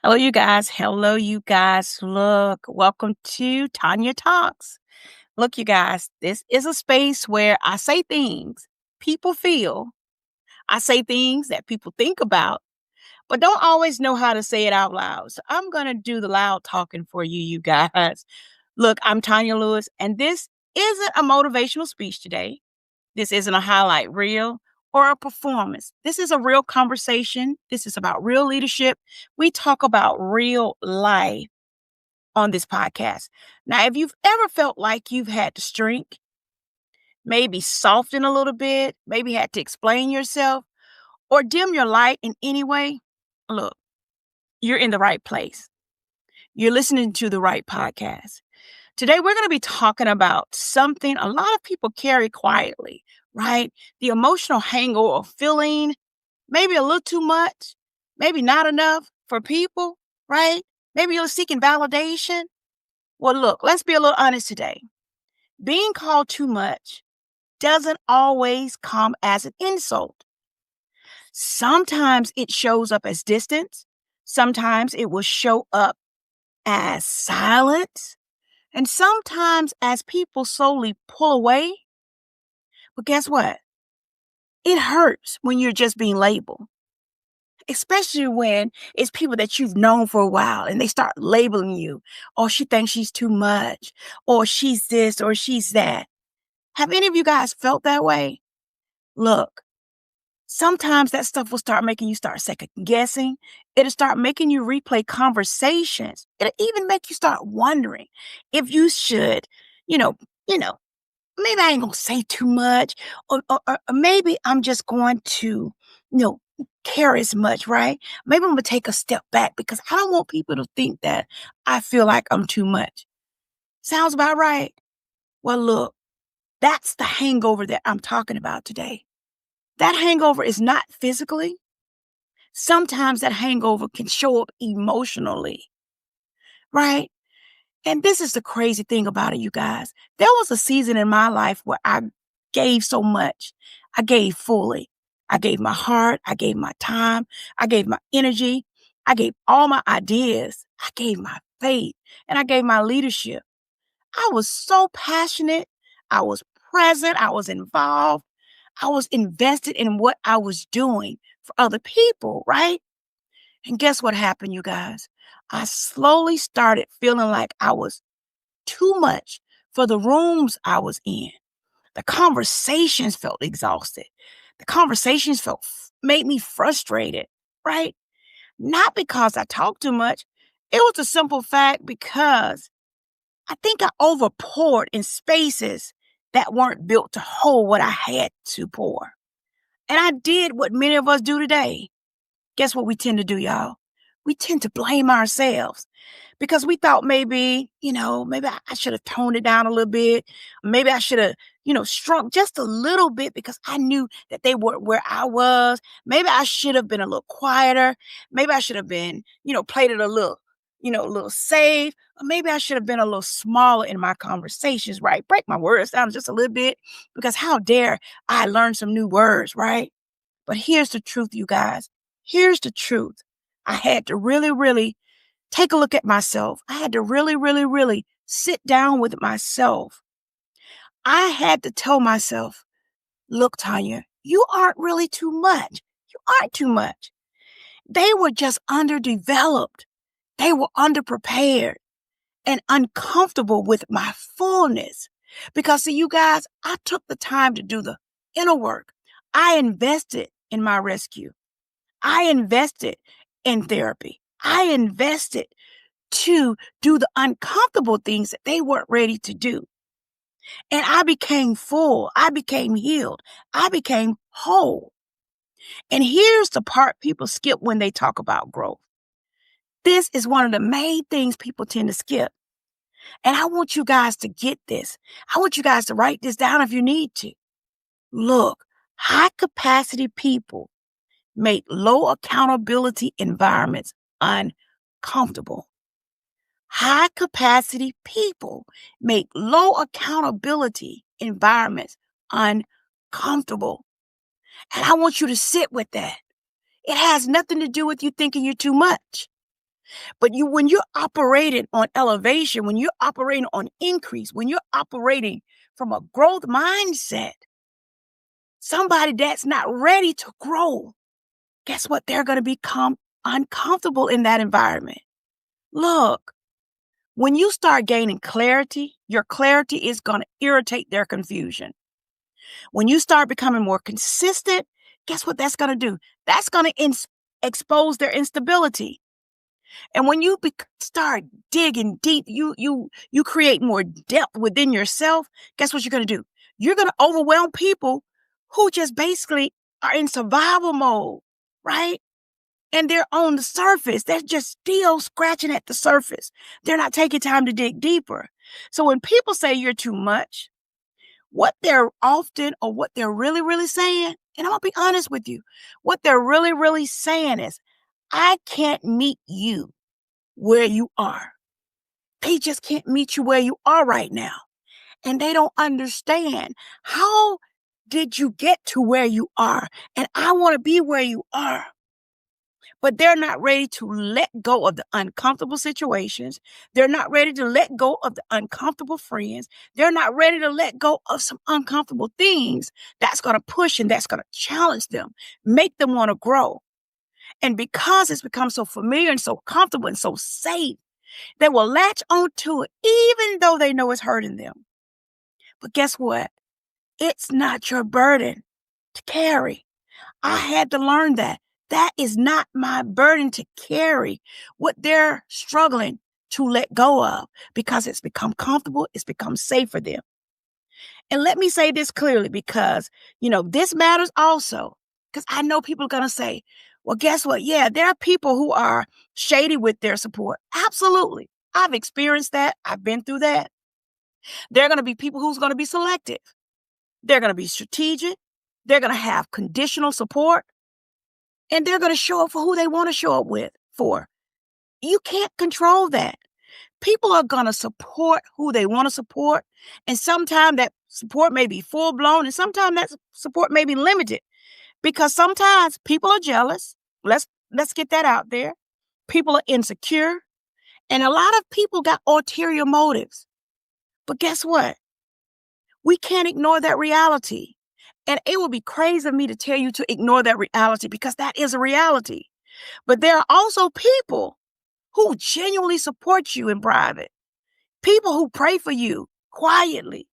Hello, you guys. Hello, you guys. Look, welcome to Tonia Talks. Look, you guys, this is a space where I say things people feel. I say things that people think about, but don't always know how to say it out loud. So I'm going to do the loud talking for you, you guys. Look, I'm Tonia Lewis, and this isn't a motivational speech today. This isn't a highlight reel or a performance. This is a real conversation. This is about real leadership. We talk about real life on this podcast. Now, if you've ever felt like you've had to shrink, maybe soften a little bit, maybe had to explain yourself or dim your light in any way, look, you're in the right place. You're listening to the right podcast. Today, we're going to be talking about something a lot of people carry quietly, right? The emotional hangover of feeling maybe a little too much, maybe not enough for people, right? Maybe you're seeking validation. Well, look, let's be a little honest today. Being called too much doesn't always come as an insult. Sometimes it shows up as distance. Sometimes it will show up as silence. And sometimes as people slowly pull away. But guess what? It hurts when you're just being labeled, especially when it's people that you've known for a while and they start labeling you. Oh, she thinks she's too much, or she's this, or she's that. Have any of you guys felt that way? Look, sometimes that stuff will start making you start second guessing. It'll start making you replay conversations. It'll even make you start wondering if you should, you know, you know, maybe I ain't gonna say too much, or maybe I'm just going to, care as much, right? Maybe I'm gonna take a step back because I don't want people to think that I feel like I'm too much. Sounds about right. Well, look, that's the hangover that I'm talking about today. That hangover is not physically. Sometimes that hangover can show up emotionally, right? And this is the crazy thing about it, you guys. There was a season in my life where I gave so much. I gave fully. I gave my heart. I gave my time. I gave my energy. I gave all my ideas. I gave my faith. And I gave my leadership. I was so passionate. I was present. I was involved. I was invested in what I was doing for other people, right? And guess what happened, you guys? I slowly started feeling like I was too much for the rooms I was in. The conversations felt exhausted. The conversations made me frustrated, right? Not because I talked too much. It was a simple fact because I think I overpoured in spaces that weren't built to hold what I had to pour. And I did what many of us do today. Guess what we tend to do, y'all? We tend to blame ourselves because we thought maybe I should have toned it down a little bit. Maybe I should have, shrunk just a little bit because I knew that they weren't where I was. Maybe I should have been a little quieter. Maybe I should have been, played it a little safe. Or maybe I should have been a little smaller in my conversations, right? Break my words down just a little bit because how dare I learn some new words, right? But here's the truth, you guys. Here's the truth. I had to really, really take a look at myself. I had to really, really, really sit down with myself. I had to tell myself, look, Tonia, you aren't really too much. You aren't too much. They were just underdeveloped. They were underprepared and uncomfortable with my fullness. Because see, you guys, I took the time to do the inner work. I invested in my rescue. I invested in therapy. I invested to do the uncomfortable things that they weren't ready to do. And I became full. I became healed. I became whole. And here's the part people skip when they talk about growth. This is one of the main things people tend to skip. And I want you guys to get this. I want you guys to write this down if you need to. Look, high capacity people make low accountability environments uncomfortable. High capacity people make low accountability environments uncomfortable. And I want you to sit with that. It has nothing to do with you thinking you're too much. But when you're operating on elevation, when you're operating on increase, when you're operating from a growth mindset, somebody that's not ready to grow, guess what? They're going to become uncomfortable in that environment. Look, when you start gaining clarity, your clarity is going to irritate their confusion. When you start becoming more consistent, guess what that's going to do? That's going to expose their instability. And when you start digging deep, you create more depth within yourself. Guess what you're going to do? You're going to overwhelm people who just basically are in survival mode, right? And they're on the surface. They're just still scratching at the surface. They're not taking time to dig deeper. So when people say you're too much, what they're often or what they're really, really saying, and I'm going to be honest with you, what they're really, really saying is, I can't meet you where you are. They just can't meet you where you are right now. And they don't understand, how did you get to where you are? And I want to be where you are. But they're not ready to let go of the uncomfortable situations. They're not ready to let go of the uncomfortable friends. They're not ready to let go of some uncomfortable things that's going to push and that's going to challenge them, make them want to grow. And because it's become so familiar and so comfortable and so safe, they will latch onto it even though they know it's hurting them. But guess what? It's not your burden to carry. I had to learn that. That is not my burden to carry what they're struggling to let go of, because it's become comfortable, it's become safe for them. And let me say this clearly, because, this matters also, because I know people are going to say, well, guess what? Yeah, there are people who are shady with their support. Absolutely. I've experienced that. I've been through that. There are going to be people who's going to be selective. They're going to be strategic. They're going to have conditional support. And they're going to show up for who they want to show up for. You can't control that. People are going to support who they want to support. And sometimes that support may be full blown, and sometimes that support may be limited, because sometimes people are jealous. Let's get that out there. People are insecure. And a lot of people got ulterior motives. But guess what? We can't ignore that reality. And it would be crazy of me to tell you to ignore that reality, because that is a reality. But there are also people who genuinely support you in private, people who pray for you quietly.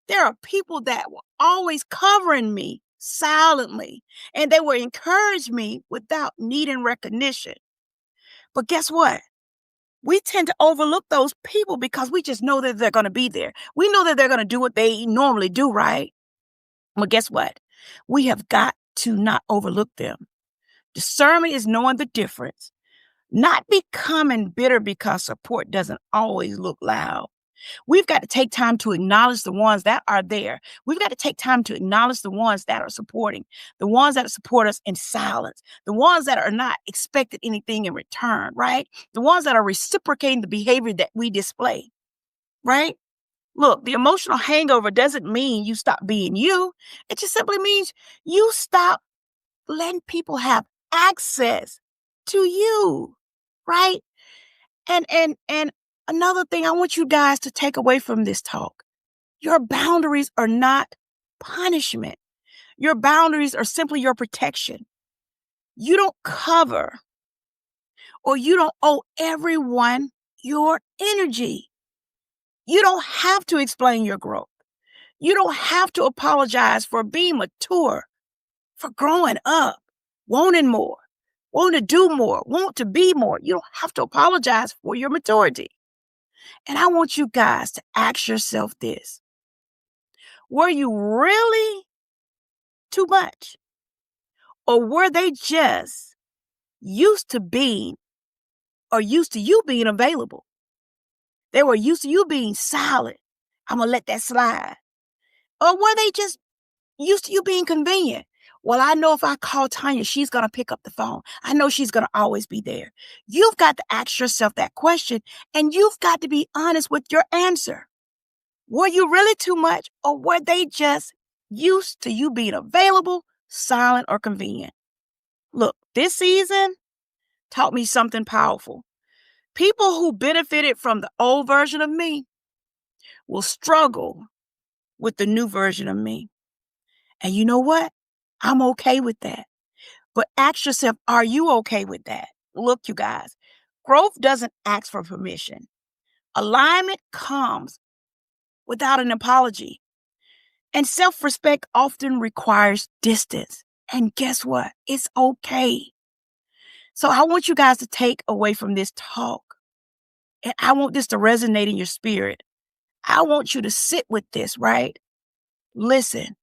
There are people that were always covering me silently, and they will encourage me without needing recognition. But guess what? We tend to overlook those people because we just know that they're going to be there. We know that they're going to do what they normally do, right? Well, guess what? We have got to not overlook them. Discernment is knowing the difference, not becoming bitter because support doesn't always look loud. We've got to take time to acknowledge the ones that are there. We've got to take time to acknowledge the ones that are supporting, the ones that support us in silence, the ones that are not expecting anything in return, right? The ones that are reciprocating the behavior that we display, right? Look, the emotional hangover doesn't mean you stop being you. It just simply means you stop letting people have access to you, right? And another thing I want you guys to take away from this talk: your boundaries are not punishment. Your boundaries are simply your protection. You don't cover, or you don't owe everyone your energy. You don't have to explain your growth. You don't have to apologize for being mature, for growing up, wanting more, wanting to do more, want to be more. You don't have to apologize for your maturity. And I want you guys to ask yourself this: were you really too much? Or were they just used to being, or used to you being available? They were used to you being silent. I'm going to let that slide. Or were they just used to you being convenient? Well, I know if I call Tonia, she's going to pick up the phone. I know she's going to always be there. You've got to ask yourself that question, and you've got to be honest with your answer. Were you really too much, or were they just used to you being available, silent, or convenient? Look, this season taught me something powerful. People who benefited from the old version of me will struggle with the new version of me. And you know what? I'm okay with that. But ask yourself, are you okay with that? Look, you guys, growth doesn't ask for permission. Alignment comes without an apology. And self-respect often requires distance. And guess what? It's okay. So I want you guys to take away from this talk, and I want this to resonate in your spirit. I want you to sit with this, right? Listen,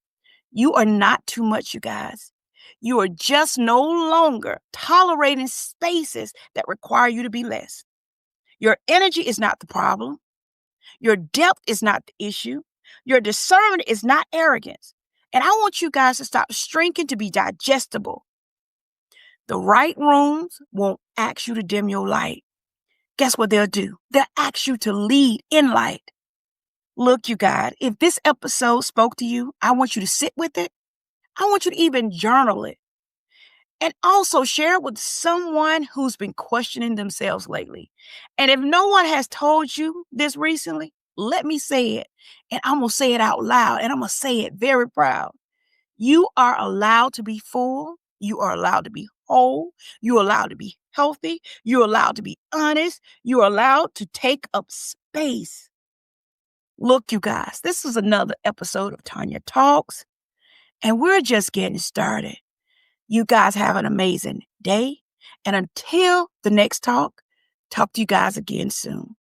you are not too much, you guys. You are just no longer tolerating spaces that require you to be less. Your energy is not the problem. Your depth is not the issue. Your discernment is not arrogance. And I want you guys to stop shrinking to be digestible. The right rooms won't ask you to dim your light. Guess what they'll do? They'll ask you to lead in light. Look, you guys, if this episode spoke to you, I want you to sit with it. I want you to even journal it. And also share it with someone who's been questioning themselves lately. And if no one has told you this recently, let me say it. And I'm going to say it out loud. And I'm going to say it very proud. You are allowed to be full. You are allowed to be whole. You're allowed to be healthy. You're allowed to be honest. You're allowed to take up space. Look, you guys, this is another episode of Tonia Talks, and we're just getting started. You guys have an amazing day. And until the next talk to you guys again soon.